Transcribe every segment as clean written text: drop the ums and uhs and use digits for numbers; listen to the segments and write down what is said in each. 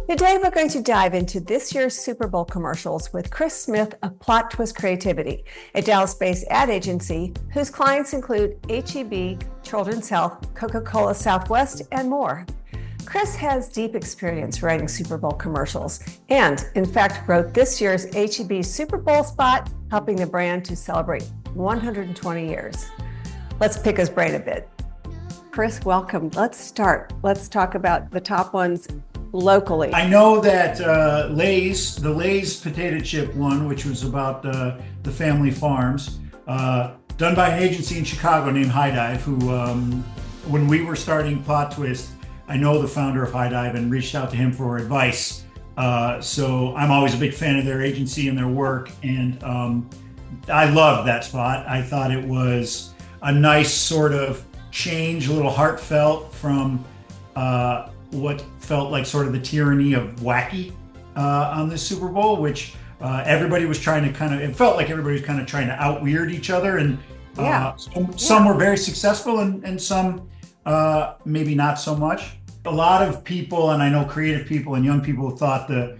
Today, we're going to dive into this year's Super Bowl commercials with Chris Smith of Plot Twist Creativity, a Dallas-based ad agency whose clients include H-E-B, Children's Health, Coca-Cola Southwest, and more. Chris has deep experience writing Super Bowl commercials and, in fact, wrote this year's H-E-B Super Bowl spot, helping the brand to celebrate 120 years. Let's pick his brain a bit. Chris, welcome. Let's start. Let's talk about the top ones locally. I know that the Lay's potato chip one, which was about the family farms, done by an agency in Chicago named High Dive, who, when we were starting Plot Twist, I know the founder of High Dive and reached out to him for advice. So I'm always a big fan of their agency and their work. And I loved that spot. I thought it was a nice sort of change, a little heartfelt from what felt like sort of the tyranny of wacky on this Super Bowl, which everybody was trying to it felt like everybody was kind of trying to out-weird each other. And some were very successful and some maybe not so much. A lot of people, and I know creative people and young people, thought the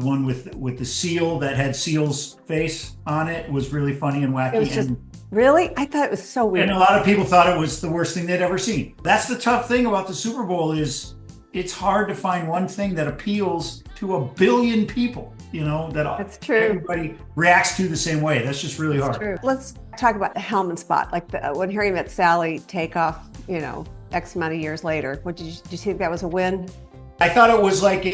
one with the seal that had Seal's face on it was really funny and wacky. It was just really? I thought it was so weird. And a lot of people thought it was the worst thing they'd ever seen. That's the tough thing about the Super Bowl is it's hard to find one thing that appeals to 1 billion people, That's true. Everybody reacts to the same way. That's just really hard. True. Let's talk about the Hellman spot, like when Harry Met Sally take off, X amount of years later. Did you think that was a win? I thought it was like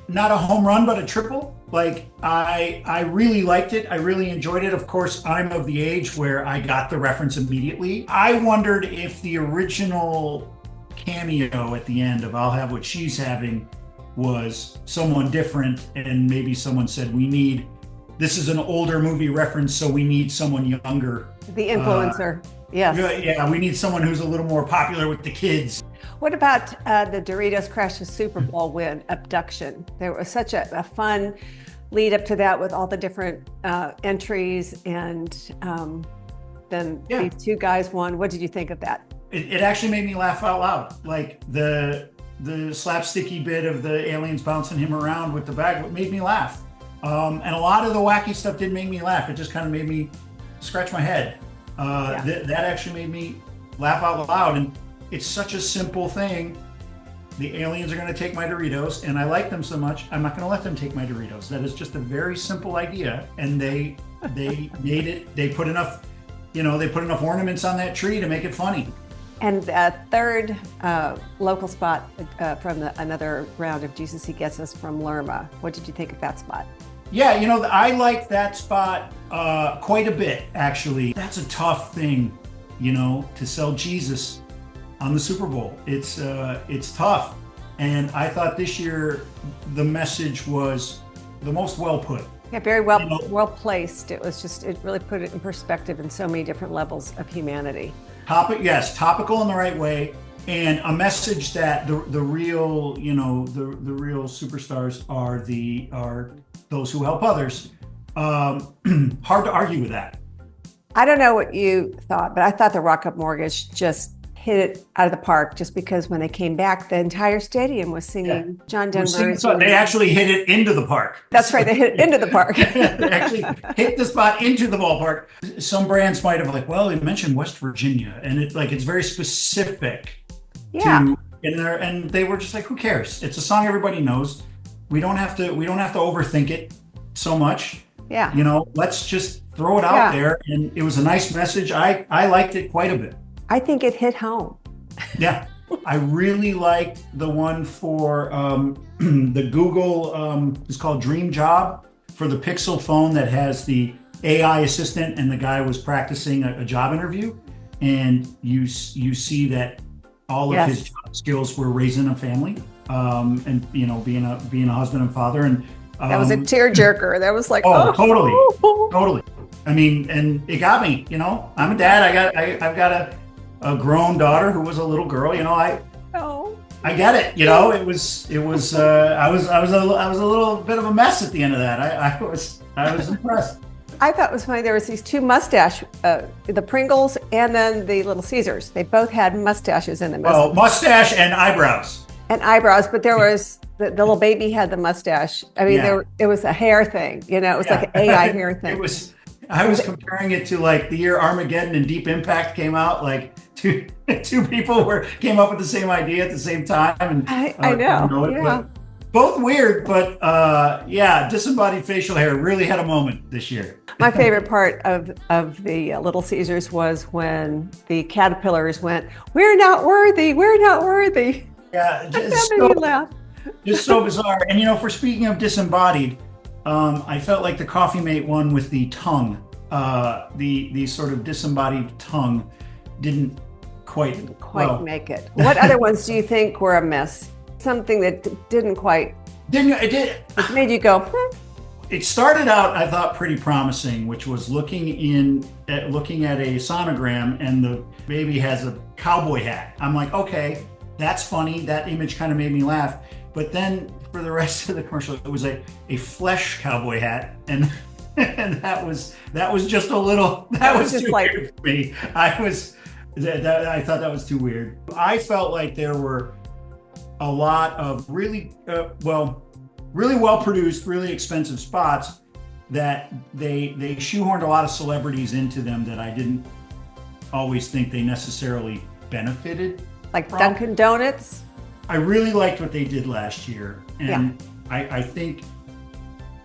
not a home run, but a triple. Like I really liked it. I really enjoyed it. Of course, I'm of the age where I got the reference immediately. I wondered if the original cameo at the end of I'll Have What She's Having was someone different, and maybe someone said, this is an older movie reference, so we need someone younger. The influencer. Yes. Yeah, we need someone who's a little more popular with the kids. What about the Doritos Crash the Super Bowl win, Abduction? There was such a fun lead up to that with all the different entries, and then these two guys won. What did you think of that? It actually made me laugh out loud. Like the slapsticky bit of the aliens bouncing him around with the bag made me laugh. And a lot of the wacky stuff didn't make me laugh. It just kind of made me scratch my head. That actually made me laugh out loud. And it's such a simple thing. The aliens are going to take my Doritos, and I like them so much, I'm not going to let them take my Doritos. That is just a very simple idea. And they made it, they put enough ornaments on that tree to make it funny. And the third local spot from another round of GCC Gets Us from Lerma. What did you think of that spot? Yeah, I like that spot quite a bit, actually. That's a tough thing, to sell Jesus on the Super Bowl. It's tough. And I thought this year the message was the most well put. Yeah, very well placed. It really put it in perspective in so many different levels of humanity. Topical in the right way, and a message that the real superstars are those who help others. Hard to argue with that. I don't know what you thought, but I thought the Rock Up Mortgage just hit it out of the park, just because when they came back, the entire stadium was singing John Denver. They actually hit it into the park. That's right, they hit it into the park. They actually hit the spot into the ballpark. Some brands might have they mentioned West Virginia, and it's very specific. Yeah. And they were just like, who cares? It's a song everybody knows. We don't have to overthink it so much. Yeah. Let's just throw it out there. And it was a nice message. I liked it quite a bit. I think it hit home. Yeah. I really liked the one for the Google, it's called Dream Job, for the Pixel phone that has the AI assistant, and the guy was practicing a job interview, and you see that all of his job skills were raising a family, and being a husband and father, and that was a tearjerker. That was like, totally. I mean, and it got me. I'm a dad. I've got a grown daughter who was a little girl. I get it. It was. I was a little bit of a mess at the end of that. I was impressed. I thought it was funny. There was these two mustache, the Pringles and then the Little Caesars. They both had mustaches in them. Well, mustache and eyebrows. And eyebrows, but there was the little baby had the mustache. I mean, it was a hair thing. You know, it was like an AI hair thing. I was comparing it to like the year Armageddon and Deep Impact came out. Like two people came up with the same idea at the same time. And I know. Yeah. Both weird, but disembodied facial hair really had a moment this year. My favorite part of the Little Caesars was when the caterpillars went, "We're not worthy. We're not worthy." Yeah, that made me laugh. Just so bizarre. And you know, for speaking of disembodied, I felt like the Coffee Mate one with the tongue, the sort of disembodied tongue, didn't quite make it. What other ones do you think were a miss? Something that didn't quite. It made you go. It started out, I thought, pretty promising, which was looking at a sonogram, and the baby has a cowboy hat. I'm like, okay, that's funny. That image kind of made me laugh. But then for the rest of the commercial, it was a flesh cowboy hat, and that was just a little. That was just too weird for me. I thought that was too weird. I felt like there were a lot of really well produced, really expensive spots that they shoehorned a lot of celebrities into them that I didn't always think they necessarily benefited. Like from. Dunkin' Donuts? I really liked what they did last year. And I think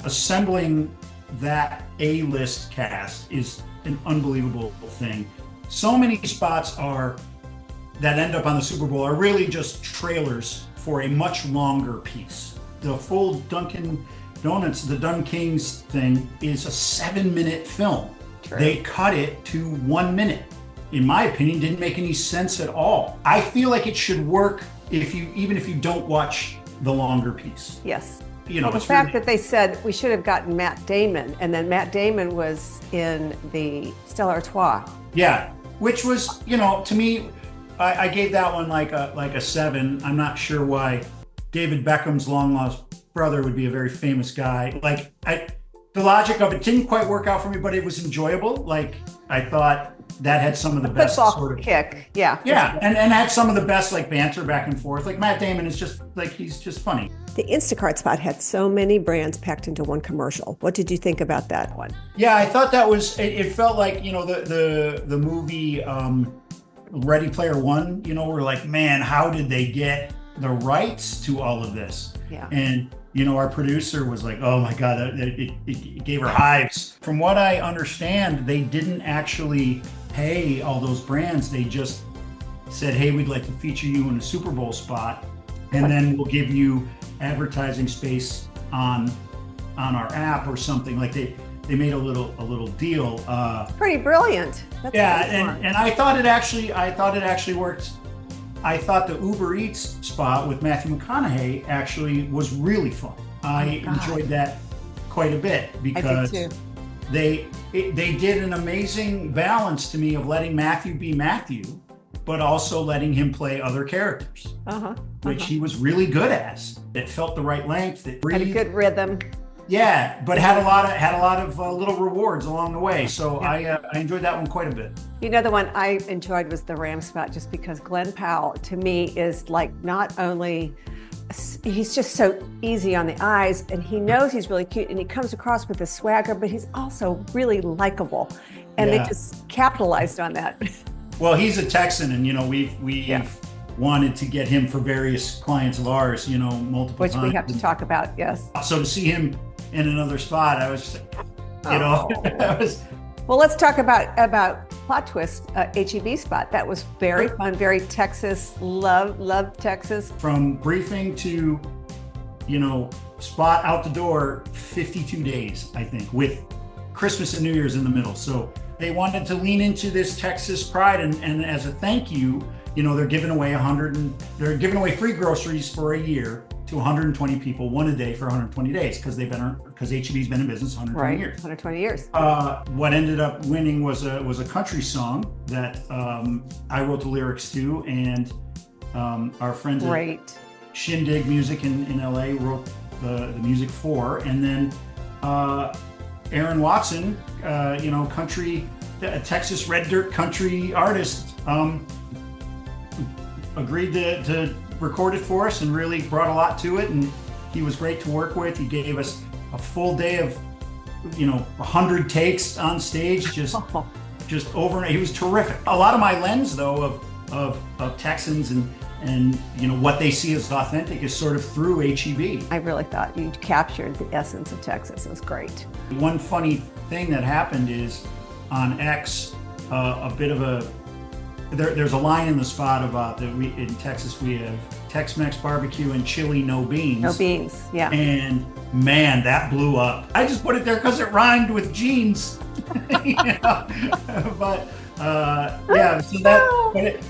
assembling that A-list cast is an unbelievable thing. So many spots that end up on the Super Bowl are really just trailers for a much longer piece. The full Dunkin' Donuts, the Dun Kings thing, is a 7-minute film. True. They cut it to 1 minute. In my opinion, didn't make any sense at all. I feel like it should work even if you don't watch the longer piece. Yes. You know, the fact that they said we should have gotten Matt Damon, and then Matt Damon was in the Stella Artois. Yeah, which was, you know, to me, I gave that one like a 7. I'm not sure why David Beckham's long lost brother would be a very famous guy. Like the logic of it didn't quite work out for me, but it was enjoyable. Like I thought that had some of the best sort of kick. Yeah. Yeah, and had some of the best like banter back and forth. Like Matt Damon is just like, he's just funny. The Instacart spot had so many brands packed into one commercial. What did you think about that one? Yeah, I thought that was, it felt like, you know, the movie Ready Player One, you know, we're like, man, how did they get the rights to all of this? Yeah. And, you know, our producer was like, oh my God, it gave her hives. From what I understand, they didn't actually pay all those brands. They just said, hey, we'd like to feature you in a Super Bowl spot, and then we'll give you advertising space on our app or something. Like they made a little deal. Pretty brilliant. That's and I thought it actually worked. I thought the Uber Eats spot with Matthew McConaughey actually was really fun. I enjoyed that quite a bit because they did an amazing balance to me of letting Matthew be Matthew, but also letting him play other characters, which he was really good at. It felt the right length. It breathed. Had a good rhythm. Yeah, but had a lot of little rewards along the way. So I enjoyed that one quite a bit. You know, the one I enjoyed was the Ram spot, just because Glenn Powell, to me, is like not only, he's just so easy on the eyes, and he knows he's really cute, and he comes across with a swagger, but he's also really likable. And they just capitalized on that. Well, he's a Texan, and, you know, we've wanted to get him for various clients of ours, you know, multiple times. Which we have to talk about, yes. So to see him in another spot, I was just like, you know, that was. Well, let's talk about Plot Twist, HEB spot. That was very fun, very Texas, love Texas. From briefing to, you know, spot out the door, 52 days, I think, with Christmas and New Year's in the middle. So they wanted to lean into this Texas pride, and as a thank you, you know, they're giving away free groceries for a year to 120 people, one a day for 120 days, because HEB's been in business 120 years. 120 years. What ended up winning was a country song that I wrote the lyrics to, and our friends at Shindig Music in LA wrote the music for, and then Aaron Watson, country, a Texas red dirt country artist, agreed to record it for us and really brought a lot to it. And he was great to work with. He gave us a full day of, 100 takes on stage, just over. He was terrific. A lot of my lens, though, of Texans and what they see as authentic is sort of through HEB. I really thought you captured the essence of Texas. It was great. One funny thing that happened is on X, there's a line in the spot about that in Texas we have Tex-Mex barbecue and chili no beans. No beans, yeah. And man, that blew up. I just put it there because it rhymed with jeans. But yeah, so that.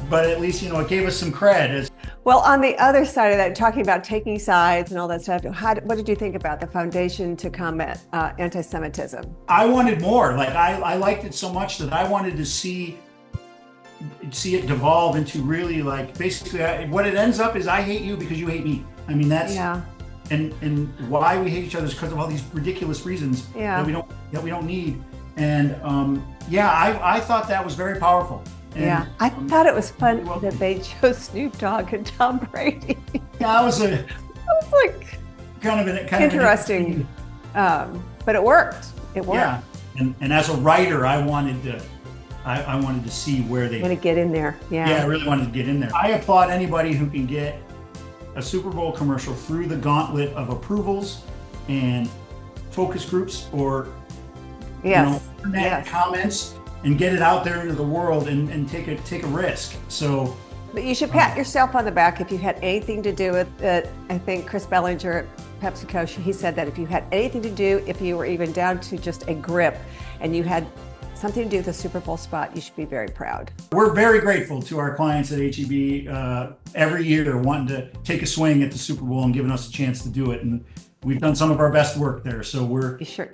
But at least, it gave us some cred. Well, on the other side of that, talking about taking sides and all that stuff, what did you think about the Foundation to Combat Anti-Semitism? I wanted more. I liked it so much that I wanted to see it devolve into really basically what it ends up is I hate you because you hate me. I mean, that's, yeah. And why we hate each other is because of all these ridiculous reasons that we don't need. And I thought that was very powerful. And, yeah, I thought it was fun that they chose Snoop Dogg and Tom Brady. Yeah, that was like kind of interesting, but it worked. It worked. Yeah, and as a writer, I wanted to see where they want to get in there. Yeah, I really wanted to get in there. I applaud anybody who can get a Super Bowl commercial through the gauntlet of approvals and focus groups or internet comments, and get it out there into the world and take a risk. So, but you should pat yourself on the back if you had anything to do with it. I think Chris Bellinger at PepsiCo, he said that if you had anything to do, if you were even down to just a grip and you had something to do with the Super Bowl spot, you should be very proud. We're very grateful to our clients at HEB every year wanting to take a swing at the Super Bowl and giving us a chance to do it. And we've done some of our best work there. So you sure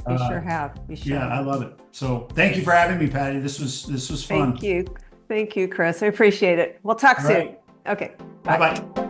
have. Yeah, I love it. So thank you for having me, Patty. This was fun. Thank you, Chris. I appreciate it. We'll talk soon. Right. Okay. Bye-bye.